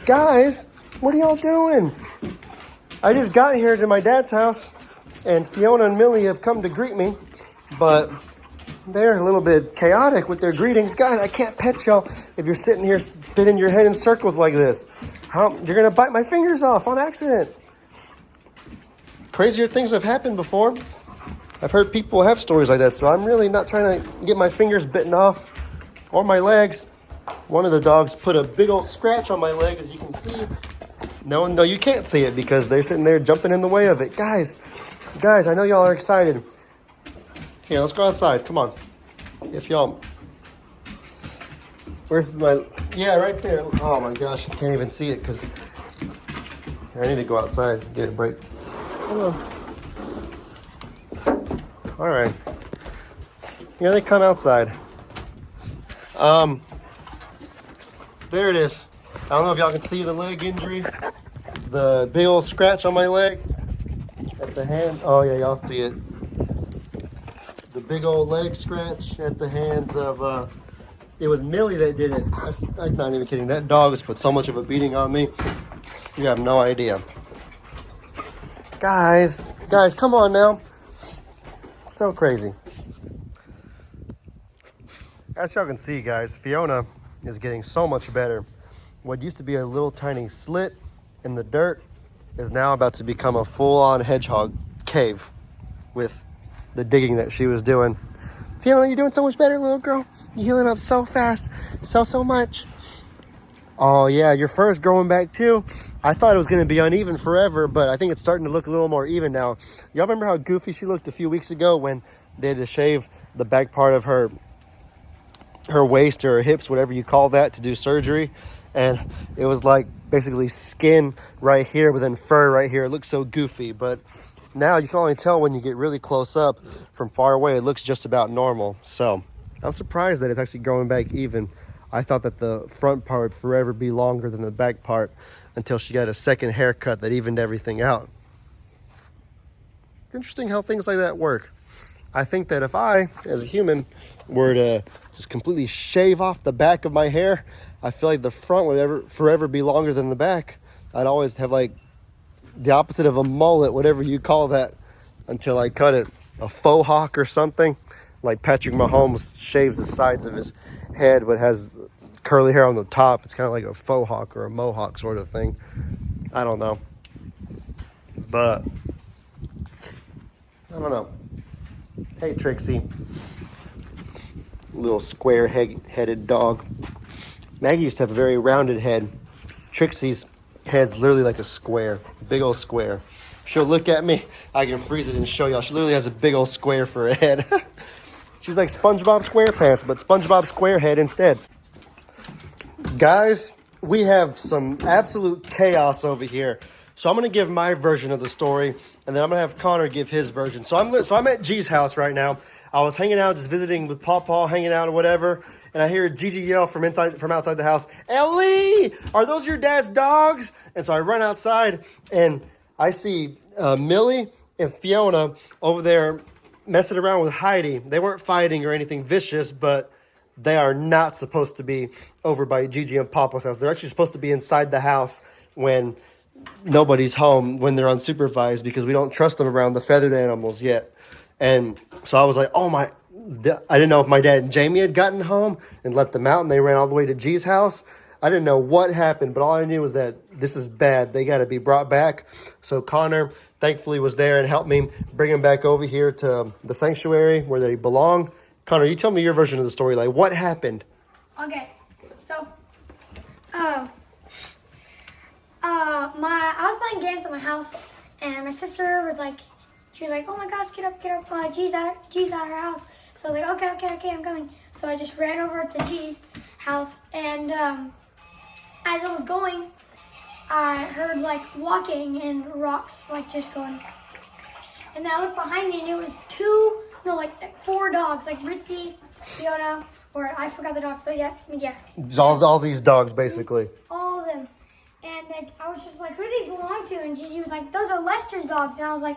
Guys, what are y'all doing? I just got here to my dad's house, and Fiona and Millie have come to greet me, but they're a little bit chaotic with their greetings. Guys, I can't pet y'all if you're sitting here spinning your head in circles like this. You're going to bite my fingers off on accident. Crazier things have happened before. I've heard people have stories like that, so I'm really not trying to get my fingers bitten off or my legs. One of the dogs put a big old scratch on my leg, as you can see. No, you can't see it because they're sitting there jumping in the way of it. Guys, I know y'all are excited. Here, let's go outside. Come on. If y'all... Where's my... Yeah, right there. Oh, my gosh. I can't even see it because... I need to go outside and get a break. Come on. All right. Here they come outside. There it is. I don't know if y'all can see the leg injury. The big old scratch on my leg at the hand. Oh, yeah, y'all see it. The big old leg scratch at the hands of, it was Millie that did it. I'm not even kidding. That dog has put so much of a beating on me. You have no idea. Guys, come on now. So crazy. As y'all can see, guys, Fiona is getting so much better. What used to be a little tiny slit in the dirt is now about to become a full-on hedgehog cave with the digging that she was doing. Fiona, you're doing so much better, little girl. You're healing up so fast, so much. Oh yeah, your fur's growing back too. I thought it was gonna be uneven forever, but I think it's starting to look a little more even now. Y'all remember how goofy she looked a few weeks ago when they had to shave the back part of her waist or her hips, whatever you call that, to do surgery? And it was like basically skin right here, but then fur right here. It looks so goofy, but now you can only tell when you get really close up. From far away, it looks just about normal. So I'm surprised that it's actually growing back even. I thought that the front part would forever be longer than the back part until she got a second haircut that evened everything out. It's interesting how things like that work. I think that if I, as a human, were to just completely shave off the back of my hair, I feel like the front would forever be longer than the back. I'd always have like the opposite of a mullet, whatever you call that, until I cut it. A faux hawk or something. Like Patrick Mahomes shaves the sides of his head but has curly hair on the top. It's kind of like a faux hawk or a mohawk sort of thing. I don't know. But I don't know. Hey, Trixie. Little square-headed dog. Maggie used to have a very rounded head. Trixie's head's literally like a square. Big old square. She'll look at me. I can freeze it and show y'all. She literally has a big old square for a head. She's like SpongeBob SquarePants, but SpongeBob SquareHead instead. Guys, we have some absolute chaos over here. So I'm going to give my version of the story, and then I'm going to have Connor give his version. So I'm at G's house right now. I was hanging out, just visiting with Paw, hanging out or whatever, and I hear Gigi yell from outside the house, "Ellie, are those your dad's dogs?" And so I run outside, and I see Millie and Fiona over there messing around with Heidi. They weren't fighting or anything vicious, but they are not supposed to be over by Gigi and Papa's house. They're actually supposed to be inside the house when nobody's home, when they're unsupervised, because we don't trust them around the feathered animals yet. And so I was like, I didn't know if my dad and Jamie had gotten home and let them out and they ran all the way to G's house. I didn't know what happened, but all I knew was that this is bad. They got to be brought back. So Connor thankfully was there and helped me bring them back over here to the sanctuary where they belong. Connor, you tell me your version of the story. Like, what happened? Okay, so, I was playing games at my house, and my sister was like, "Oh my gosh, get up, G's at her house." So I was like, okay, I'm coming. So I just ran over to G's house, and as I was going, I heard like walking and rocks like just going. And then I looked behind me, and it was four dogs, like Ritzy, Fiona, or I forgot the dogs, but yeah. All these dogs, basically. All of them. And like, I was just like, who do these belong to? And Gigi was like, those are Lester's dogs. And I was like,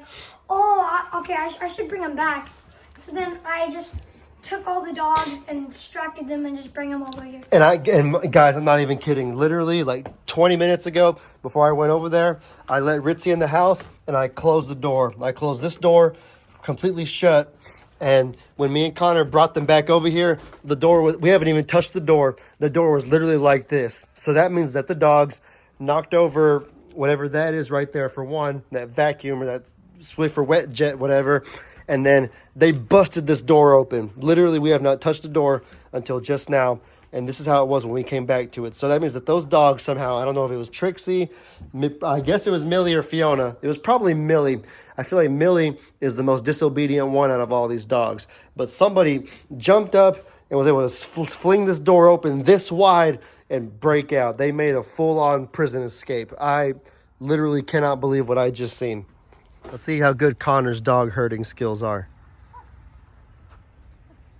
I should bring them back. So then I just took all the dogs and distracted them and just bring them all over here. And guys, I'm not even kidding. Literally, like 20 minutes ago, before I went over there, I let Ritzy in the house and I closed the door. I closed this door completely shut. And when me and Connor brought them back over here, the door was, we haven't even touched the door. The door was literally like this. So that means that the dogs knocked over whatever that is right there for one, that vacuum or that Swiffer wet jet, whatever. And then they busted this door open. Literally, we have not touched the door until just now. And this is how it was when we came back to it. So that means that those dogs somehow, I don't know if it was Trixie, I guess it was Millie or Fiona. It was probably Millie. I feel like Millie is the most disobedient one out of all these dogs. But somebody jumped up and was able to fling this door open this wide and break out. They made a full-on prison escape. I literally cannot believe what I just seen. Let's see how good Connor's dog herding skills are.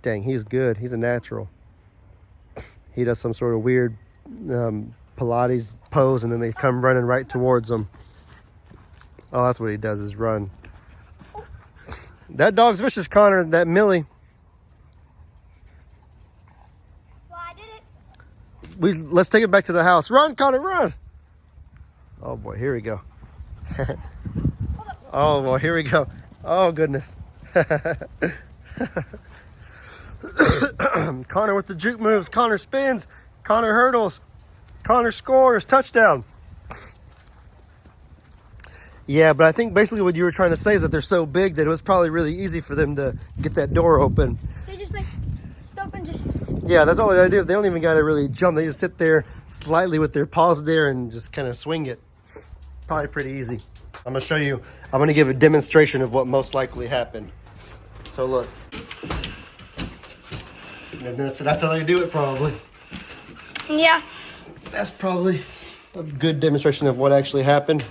Dang, he's good. He's a natural. He does some sort of weird Pilates pose, and then they come running right towards him. Oh, that's what he does, is run. That dog's vicious, Connor. That Millie. Well, I did it. Let's take it back to the house. Run, Connor, run. Oh, boy, here we go. Oh, well, here we go. Oh, goodness. Connor with the juke moves. Connor spins. Connor hurdles. Connor scores. Touchdown. Yeah, but I think basically what you were trying to say is that they're so big that it was probably really easy for them to get that door open. They just like stop and just... Yeah, that's all they gotta do. They don't even gotta really jump. They just sit there slightly with their paws there and just kind of swing it. Probably pretty easy. I'm gonna show you. I'm gonna give a demonstration of what most likely happened. So look. And that's how they do it, probably. Yeah. That's probably a good demonstration of what actually happened.